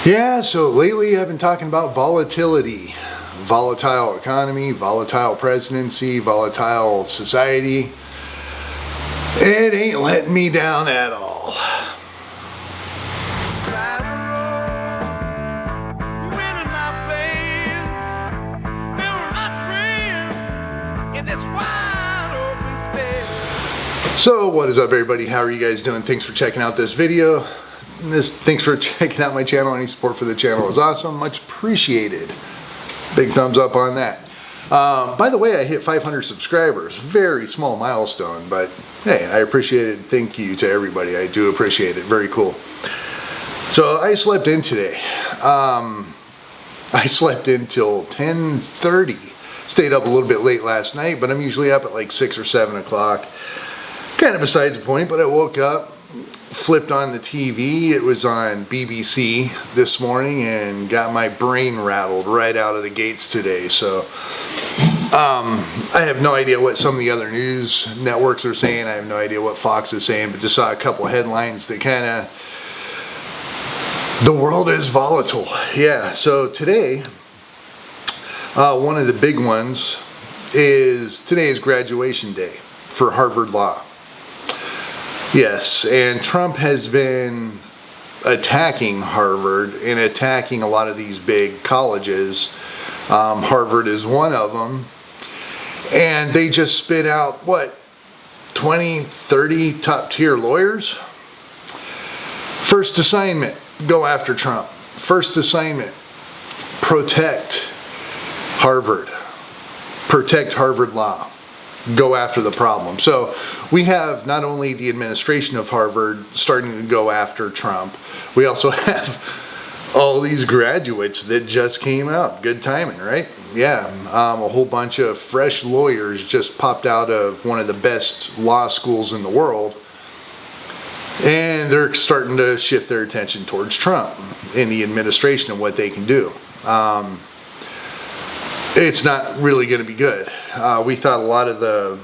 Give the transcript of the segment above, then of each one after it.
Yeah, so lately I've been talking about volatility, volatile economy, volatile presidency, volatile society. It ain't letting me down at all. So what is up, everybody? How are you guys doing? Thanks for checking out this video. Thanks for checking out my channel. Any support for the channel is awesome. Much appreciated. Big thumbs up on that. By the way, I hit 500 subscribers. Very small milestone, but hey, I appreciate it. Thank you to everybody. I do appreciate it. Very cool. So I slept in today. I slept in till 10:30. Stayed up a little bit late last night, but I'm usually up at like 6 or 7 o'clock. Kind of besides the point, but I woke up, flipped on the TV. It was on BBC this morning and got my brain rattled right out of the gates today. So I have no idea what some of the other news networks are saying. I have no idea what Fox is saying, but just saw a couple of headlines that kind of, the world is volatile. Yeah, so today, one of the big ones is today is graduation day for Harvard Law. Yes, and Trump has been attacking Harvard and attacking a lot of these big colleges. Harvard is one of them. And they just spit out, what, 20, 30 top-tier lawyers? First assignment, go after Trump. First assignment, protect Harvard. Protect Harvard Law. Go after the problem. So we have not only the administration of Harvard starting to go after Trump, we also have all these graduates that just came out. Good timing, right? Yeah, a whole bunch of fresh lawyers just popped out of one of the best law schools in the world, and they're starting to shift their attention towards Trump in the administration and what they can do. It's not really going to be good. We thought a lot of the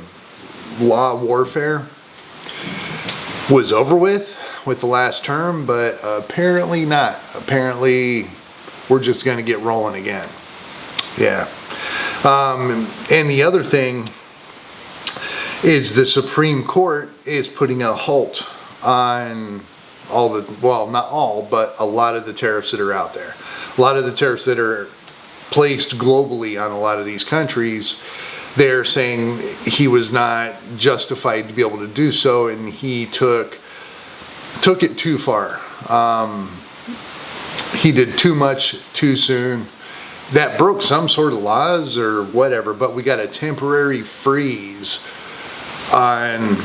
law warfare was over with the last term, but apparently not. Apparently, we're just going to get rolling again. Yeah. And the other thing is the Supreme Court is putting a halt on all the, well, not all, but a lot of the tariffs that are out there. A lot of the tariffs that are placed globally on a lot of these countries, they're saying he was not justified to be able to do so, and he took it too far. He did too much too soon. That broke some sort of laws or whatever, but we got a temporary freeze on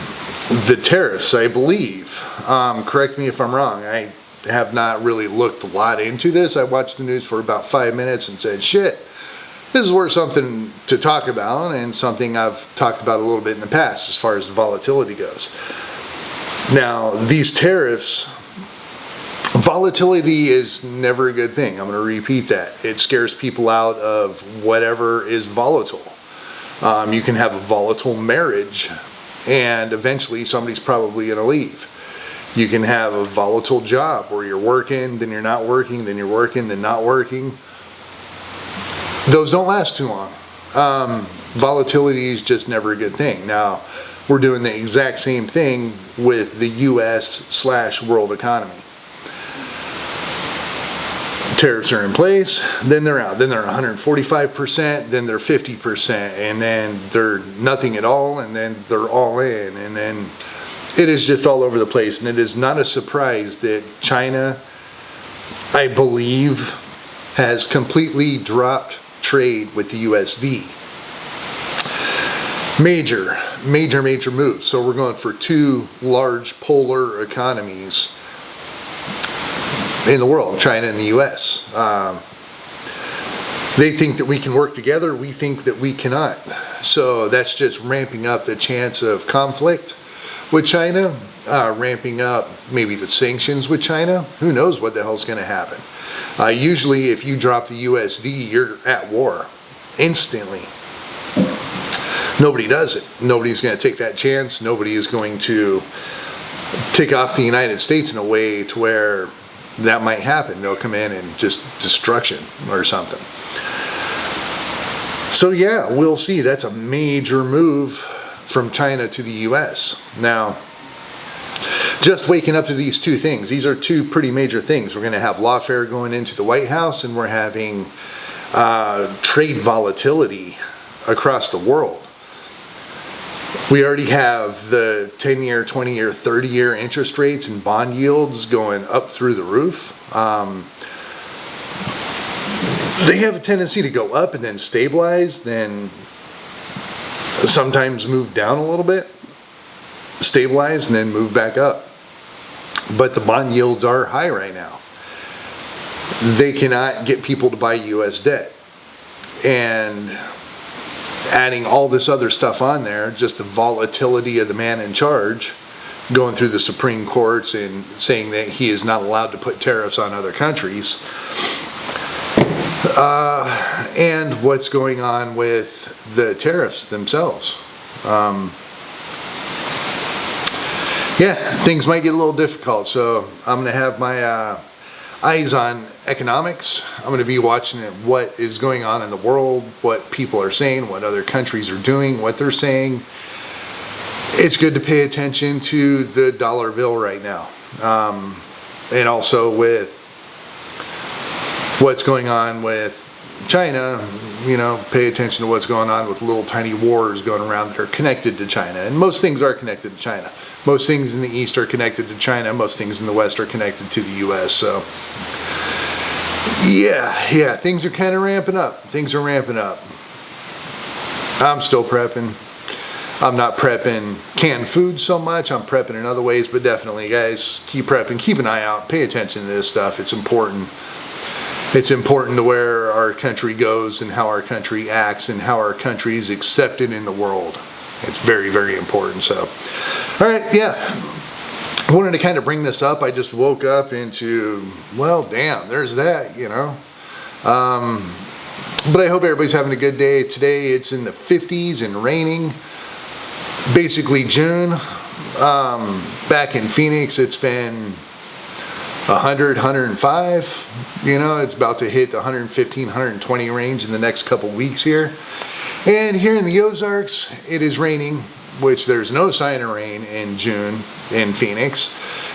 the tariffs, I believe. Correct me if I'm wrong. I have not really looked a lot into this. I watched the news for about 5 minutes and said, shit, this is worth something to talk about, and something I've talked about a little bit in the past as far as volatility goes. Now, these tariffs, volatility is never a good thing. I'm going to repeat that. It scares people out of whatever is volatile. You can have a volatile marriage, and eventually somebody's probably going to leave. You can have a volatile job where you're working, then you're not working, then you're working, then not working. Those don't last too long. Volatility is just never a good thing. Now, we're doing the exact same thing with the US/world economy. Tariffs are in place, then they're out. Then they're 145%, then they're 50%, and then they're nothing at all, and then they're all in, and then it is just all over the place. And it is not a surprise that China, I believe, has completely dropped trade with the USD. Major moves. So we're going for two large polar economies in the world, China and the US. They think that we can work together. We think that we cannot. So that's just ramping up the chance of conflict with China, ramping up maybe the sanctions with China. Who knows what the hell's going to happen. Usually if you drop the USD, you're at war instantly. Nobody does it. Nobody's going to take that chance. Nobody is going to take off the United States in a way to where that might happen. They'll come in and just destruction or something. So yeah, we'll see. That's a major move from China to the US. Now, just waking up to these two things, these are two pretty major things. We're going to have lawfare going into the White House, and we're having trade volatility across the world. We already have the 10-year, 20-year, 30-year interest rates and bond yields going up through the roof. They have a tendency to go up and then stabilize, then sometimes move down a little bit, stabilize, and then move back up. But the bond yields are high right now. They cannot get people to buy U.S. debt. And adding all this other stuff on there, just the volatility of the man in charge, going through the Supreme Courts and saying that he is not allowed to put tariffs on other countries. And what's going on with the tariffs themselves. Yeah, things might get a little difficult, so I'm going to have my eyes on economics. I'm going to be watching what is going on in the world, what people are saying, what other countries are doing, what they're saying. It's good to pay attention to the dollar bill right now. And also with what's going on with China, you know, pay attention to what's going on with little tiny wars going around that are connected to China. And most things are connected to China. Most things in the East are connected to China. Most things in the West are connected to the U.S. So, yeah, things are kind of ramping up. Things are ramping up. I'm still prepping. I'm not prepping canned food so much. I'm prepping in other ways, but definitely, guys, keep prepping. Keep an eye out. Pay attention to this stuff. It's important. It's important to where our country goes and how our country acts and how our country is accepted in the world. It's very, very important. So, all right, yeah. I wanted to kind of bring this up. I just woke up into, well, damn, there's that, you know. But I hope everybody's having a good day. Today it's in the 50s and raining. Basically June. Back in Phoenix, it's been 100, 105, you know, it's about to hit the 115, 120 range in the next couple weeks here. And here in the Ozarks, it is raining, which there's no sign of rain in June in Phoenix,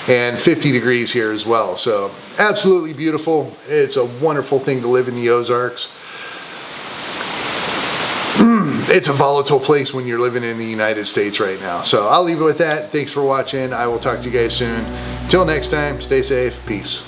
and 50 degrees here as well. So absolutely beautiful. It's a wonderful thing to live in the Ozarks. It's a volatile place when you're living in the United States right now. So I'll leave it with that. Thanks for watching. I will talk to you guys soon. Till next time, stay safe. Peace.